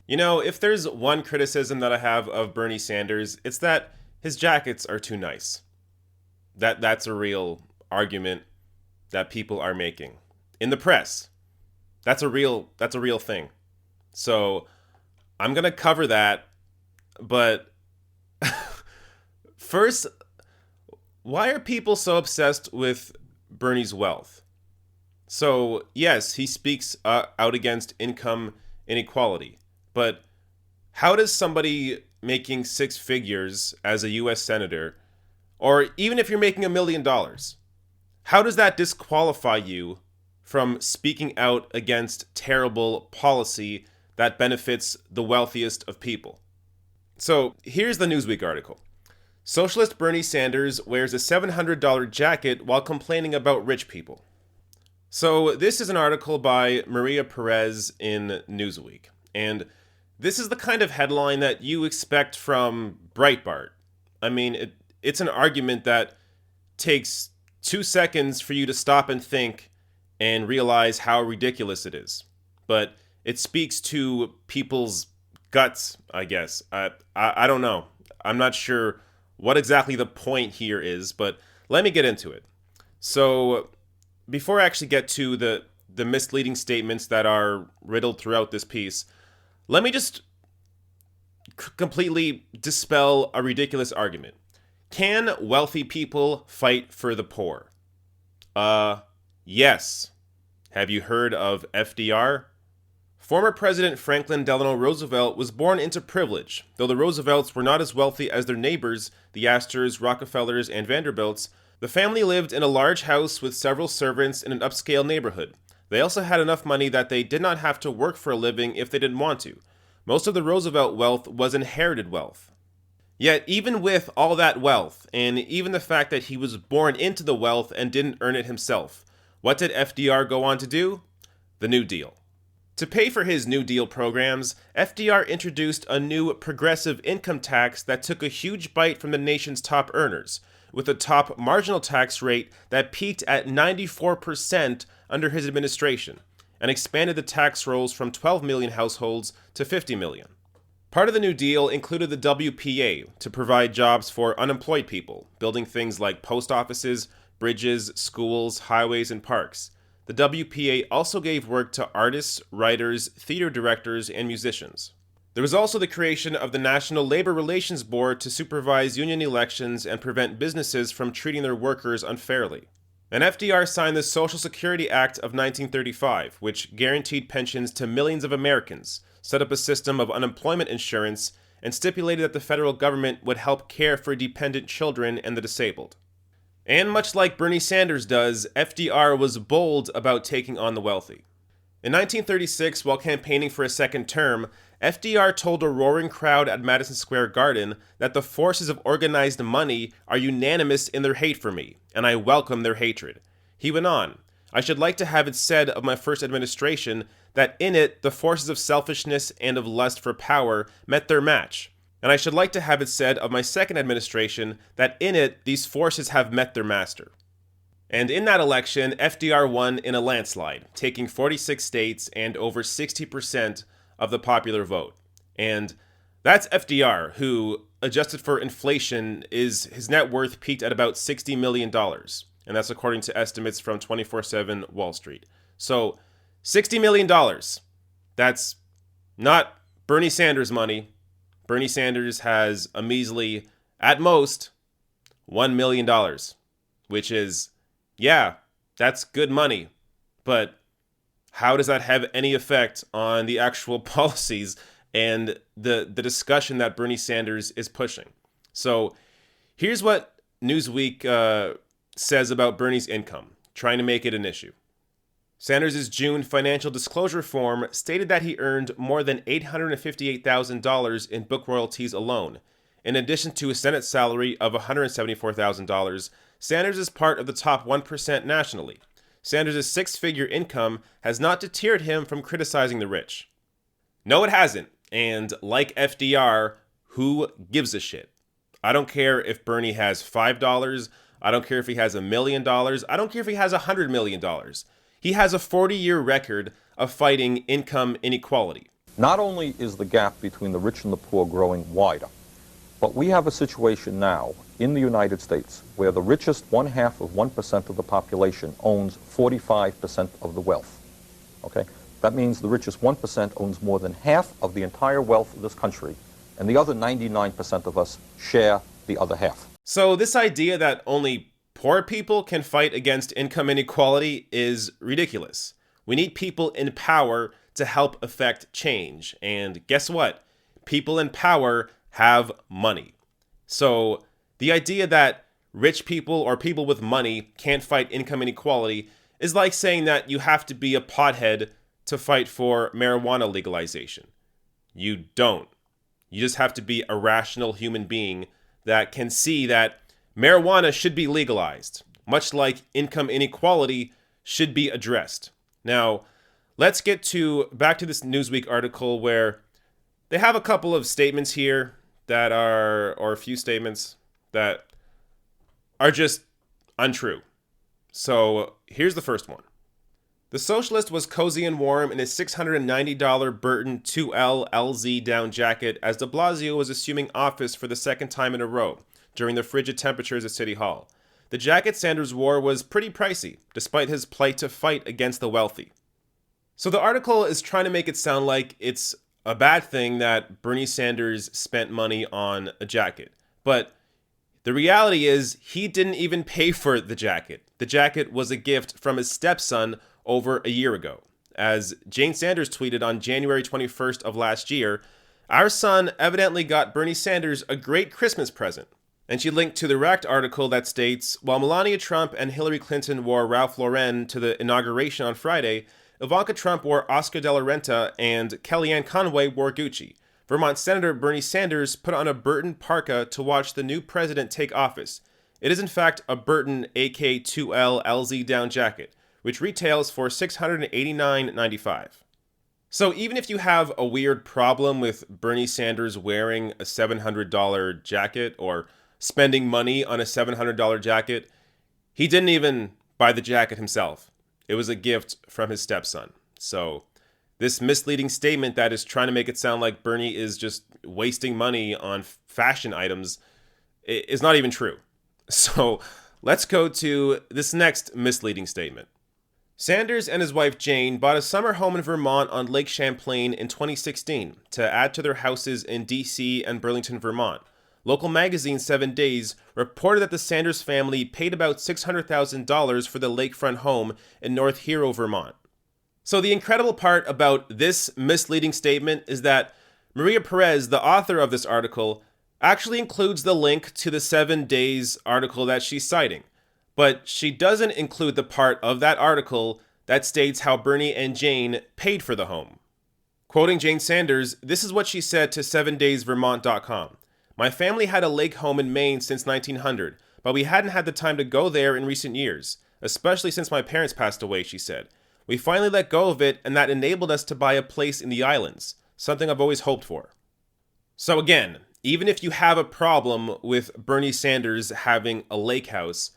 You know, if there's one criticism that I have of Bernie Sanders, it's that his jackets are too nice. That's a real argument that people are making in the press. That's a real thing. So, I'm going to cover that, but first, why are people so obsessed with Bernie's wealth? So, yes, he speaks out against income inequality, but how does somebody making six figures as a US senator, or even if you're making $1 million, how does that disqualify you from speaking out against terrible policy that benefits the wealthiest of people? So, here's the Newsweek article. Socialist Bernie Sanders wears a $700 jacket while complaining about rich people. So, this is an article by Maria Perez in Newsweek. And this is the kind of headline that you expect from Breitbart. I mean, it's an argument that takes 2 seconds for you to stop and think and realize how ridiculous it is. But it speaks to people's guts, I guess. I don't know. I'm not sure what exactly the point here is, but let me get into it. So, before I actually get to the misleading statements that are riddled throughout this piece, let me just completely dispel a ridiculous argument. Can wealthy people fight for the poor? Yes. Have you heard of FDR? Former President Franklin Delano Roosevelt was born into privilege. Though the Roosevelts were not as wealthy as their neighbors, the Astors, Rockefellers, and Vanderbilts, the family lived in a large house with several servants in an upscale neighborhood. They also had enough money that they did not have to work for a living if they didn't want to. Most of the Roosevelt wealth was inherited wealth. Yet, even with all that wealth, and even the fact that he was born into the wealth and didn't earn it himself, what did FDR go on to do? The New Deal. To pay for his New Deal programs, FDR introduced a new progressive income tax that took a huge bite from the nation's top earners, with a top marginal tax rate that peaked at 94% under his administration, and expanded the tax rolls from 12 million households to 50 million. Part of the New Deal included the WPA to provide jobs for unemployed people, building things like post offices, bridges, schools, highways, and parks. The WPA also gave work to artists, writers, theater directors, and musicians. There was also the creation of the National Labor Relations Board to supervise union elections and prevent businesses from treating their workers unfairly. And FDR signed the Social Security Act of 1935, which guaranteed pensions to millions of Americans, set up a system of unemployment insurance, and stipulated that the federal government would help care for dependent children and the disabled. And much like Bernie Sanders does, FDR was bold about taking on the wealthy. In 1936, while campaigning for a second term, FDR told a roaring crowd at Madison Square Garden that the forces of organized money are unanimous in their hate for me, and I welcome their hatred. He went on, I should like to have it said of my first administration that in it the forces of selfishness and of lust for power met their match. And I should like to have it said of my second administration that in it these forces have met their master. And in that election, FDR won in a landslide, taking 46 states and over 60% of the popular vote. And that's FDR, who, adjusted for inflation, his net worth peaked at about $60 million. And that's according to estimates from 24/7 Wall Street. So, $60 million. That's not Bernie Sanders money. Bernie Sanders has a measly, at most, $1 million, which is, yeah, that's good money. But how does that have any effect on the actual policies and the discussion that Bernie Sanders is pushing? So here's what Newsweek says about Bernie's income, trying to make it an issue. Sanders' June financial disclosure form stated that he earned more than $858,000 in book royalties alone. In addition to a Senate salary of $174,000, Sanders is part of the top 1% nationally. Sanders' six-figure income has not deterred him from criticizing the rich. No, it hasn't. And like FDR, who gives a shit? I don't care if Bernie has $5. I don't care if he has $1 million. I don't care if he has $100 million. He has a 40-year record of fighting income inequality. Not only is the gap between the rich and the poor growing wider, but we have a situation now in the United States where the richest 0.5% of the population owns 45% of the wealth. Okay? That means the richest 1% owns more than half of the entire wealth of this country, and the other 99% of us share the other half. So this idea that only poor people can fight against income inequality is ridiculous. We need people in power to help affect change. And guess what? People in power have money. So the idea that rich people or people with money can't fight income inequality is like saying that you have to be a pothead to fight for marijuana legalization. You don't. You just have to be a rational human being that can see that marijuana should be legalized, much like income inequality should be addressed. Now, let's get back to this Newsweek article where they have a couple of statements here or a few statements that are just untrue. So here's the first one. The Socialist was cozy and warm in his $690 Burton 2L LZ down jacket as de Blasio was assuming office for the second time in a row during the frigid temperatures at City Hall. The jacket Sanders wore was pretty pricey, despite his plight to fight against the wealthy. So the article is trying to make it sound like it's a bad thing that Bernie Sanders spent money on a jacket. But the reality is he didn't even pay for the jacket. The jacket was a gift from his stepson over a year ago. As Jane Sanders tweeted on January 21st of last year, "Our son evidently got Bernie Sanders a great Christmas present." And she linked to the Rect article that states, while Melania Trump and Hillary Clinton wore Ralph Lauren to the inauguration on Friday, Ivanka Trump wore Oscar de la Renta and Kellyanne Conway wore Gucci. Vermont Senator Bernie Sanders put on a Burton parka to watch the new president take office. It is in fact a Burton AK2L LZ down jacket, which retails for $689.95. So even if you have a weird problem with Bernie Sanders wearing a $700 jacket or spending money on a $700 jacket, he didn't even buy the jacket himself. It was a gift from his stepson. So this misleading statement that is trying to make it sound like Bernie is just wasting money on fashion items is not even true. So let's go to this next misleading statement. Sanders and his wife Jane bought a summer home in Vermont on Lake Champlain in 2016 to add to their houses in D.C. and Burlington, Vermont. Local magazine 7 Days reported that the Sanders family paid about $600,000 for the lakefront home in North Hero, Vermont. So the incredible part about this misleading statement is that Maria Perez, the author of this article, actually includes the link to the 7 Days article that she's citing. But she doesn't include the part of that article that states how Bernie and Jane paid for the home. Quoting Jane Sanders, this is what she said to 7daysvermont.com. "My family had a lake home in Maine since 1900, but we hadn't had the time to go there in recent years, especially since my parents passed away," she said. "We finally let go of it, and that enabled us to buy a place in the islands, something I've always hoped for." So again, even if you have a problem with Bernie Sanders having a lake house,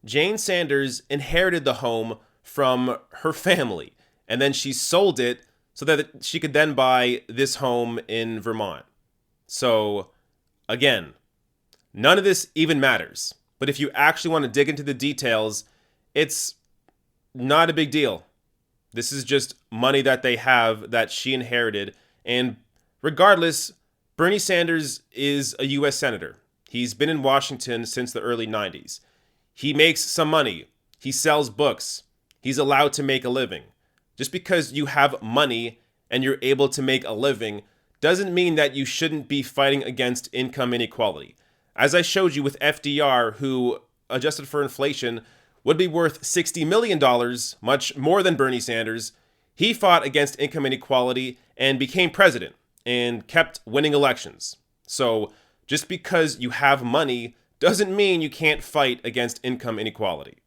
Jane Sanders inherited the home from her family, and then she sold it so that she could then buy this home in Vermont. So, again, none of this even matters. But if you actually want to dig into the details, it's not a big deal. This is just money that they have that she inherited. And regardless, Bernie Sanders is a U.S. Senator. He's been in Washington since the early 90s. He makes some money. He sells books. He's allowed to make a living. Just because you have money and you're able to make a living doesn't mean that you shouldn't be fighting against income inequality. As I showed you with FDR, who, adjusted for inflation, would be worth $60 million, much more than Bernie Sanders, he fought against income inequality and became president and kept winning elections. So just because you have money doesn't mean you can't fight against income inequality.